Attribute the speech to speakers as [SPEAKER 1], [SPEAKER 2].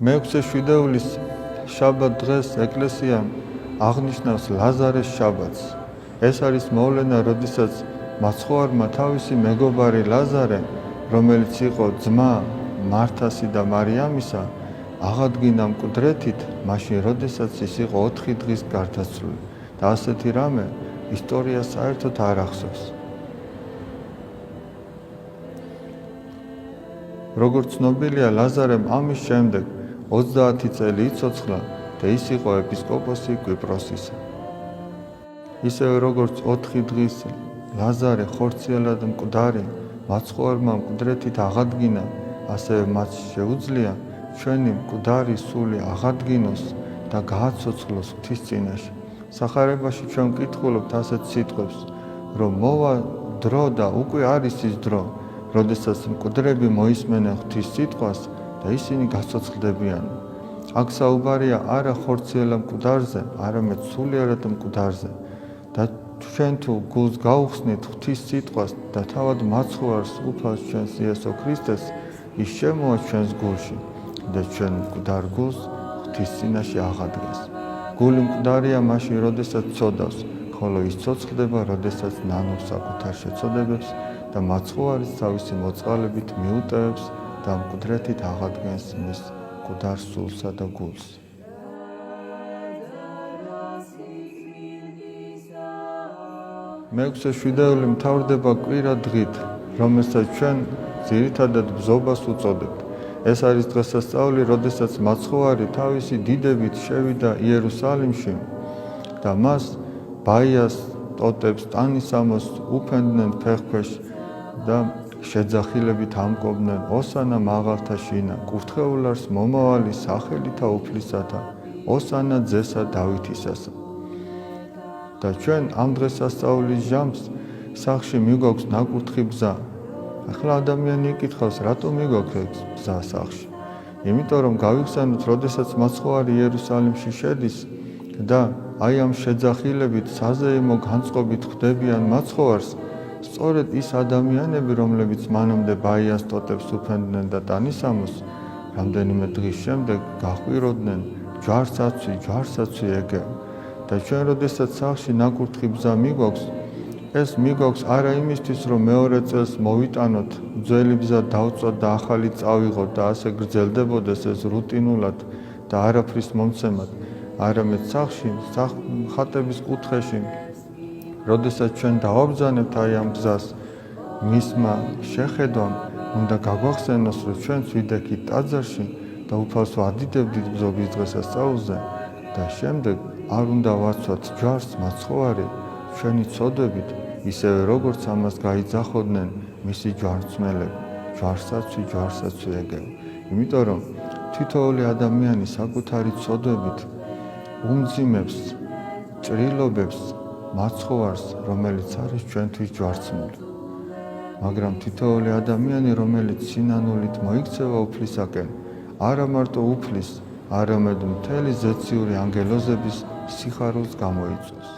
[SPEAKER 1] მეექვსე შვიდეულის შაბათ დღეს ეკლესიამ აღნიშნავს ლაზარეს შაბათს. ეს არის მოვლენა, როდესაც მაცხოვარმა თავისი მეგობარი ლაზარე, რომელიც იყო ძმა მართასი და მარიამისა, აღადგინა მკვდრეთით, მაშინ როდესაც ის იყო 4 დღის გარდაცვლილი და ასეთი რამე ისტორია საერთოდ არ ახსოვს. როგორც ცნობილია, ლაზარემ ამის შემდეგ 30 წელი იცოცხლა და ის იყო ეპისკოპოსი კვიპროსისა. ისევე როგორც 4 დღის ლაზარე ხორციელად მკვდარი მაცხოვარმა მკვდრეთით აღადგინა, ასევე მათ შეუძლია ჩვენი მკვდარი სული აღადგინოს და გააცოცხლოს ღვთის წინაშე. სახარებაში ჩვენ ვკითხულობთ ასეთ სიტყვებს, რომ მოვა დრო და უკვე არის ის დრო, როდესაც მკვდრები მოისმენენ ღვთის სიტყვას და ისინი გაცოცხლდებიან. აქ საუბარია არა ხორციელა მკვდარზე, არამედ სულიერად მკვდარზე. და ჩვენ თუ გულს გაუხსნით ღვთის სიტყვას და თავად მაცხოვარს უფალს ჩვენს იესო ქრისტეს, ის შემოვა ჩვენს გულში და ჩვენ მკვდარ გულს ღვთის წინაშე აღადგეს. გული მკვდარია მაშინ, როდესაც ცოდავს, ხოლო ის ცოცხლდება, როდესაც ნანობს საკუთარ შეცოდებებს და მაცხოვარის თავისი მოწყალებით მიუტევებს და მკვდრეთით აღადგენს მის მკვდარ სულსა და გულს. მეექვსე შვიდეული მთავრდება კვირა დღით, რომელსაც ჩვენ ძირითადად ბზობას უწოდებთ. ეს არის დღესასწაული, როდესაც მაცხოვარი თავისი დიდებით შევიდა იერუსალიმში და მას ბაიას, ტოტებს, ტანისამოს უფენდნენ ფეხქვეშ და შეძახილებით ამკობდნენ ოსანა მაღალთა შინა, კურთხეულარს მომავალი სახელითა უფლისათა, ოსანა ძესა დავითისასა. და ჩვენ ამ დღესასწაულის ჟამს სახლში მიგოქვს ნაკურთხი ბზა. ახლა ადამიანი იკითხავს, რატომ მიგოქვს ბზა სახლში? იმიტომ რომ გავიხსენოთ, როდესაც მაცხოვარი იერუსალიმში შედის და აი ამ შეძახილებით საზეიმო განწყობით ხვდებიან მაცხოვარს, სწორედ ის ადამიანები, რომლებიც მანამდე ბაიას, ტოტებს უფენდნენ და ტანისამოს, რამდენიმე დღის შემდეგ გაჰყვიროდნენ ჯვარსაცვი ეგევ. და ჩვენ როდესაც სახლში ნაკურთხი ბზა მიგოქვს, ეს მიგოქვს არა იმისთვის, რომ მეორე წელს მოვიტანოთ, ძველი ბზა დავწვათ და ახალი წავიღოთ და ასე გრძელდებოდეს ეს რუტინულად და არაფრის მომცემად, არამედ სახლში, ხატების კუთხეში, როდესაც ჩვენ დავაბრძანებთ აი ამ ბზას, მისმა შეხედვამ უნდა გაგვახსენოს, რომ ჩვენ ვიდექით ტაძარში და უფალს ვადიდებდით ბზობის დღესასწაულზე და შემდეგ არ უნდა ვაცვათ ჯვარს მაცხოვარი ჩვენი ცოდვებით, ისევე როგორც ამას გაიძახოდნენ მისი ჯვარცმელები, ჯვარსაცვი ეგევ. იმიტომ რომ თითოეული ადამიანი საკუთარი ცოდვებით უმძიმებს, ჭრილობებს მაცხოვარს, რომელიც არის ჩვენთვის ჯვარცმული. მაგრამ თითოეული ადამიანი, რომელიც სინანულით მოიქცევა უფლისაკენ, არა მარტო უფლის, არამედ მთელი ზეციური ანგელოზების სიხარულს გამოიწვევს.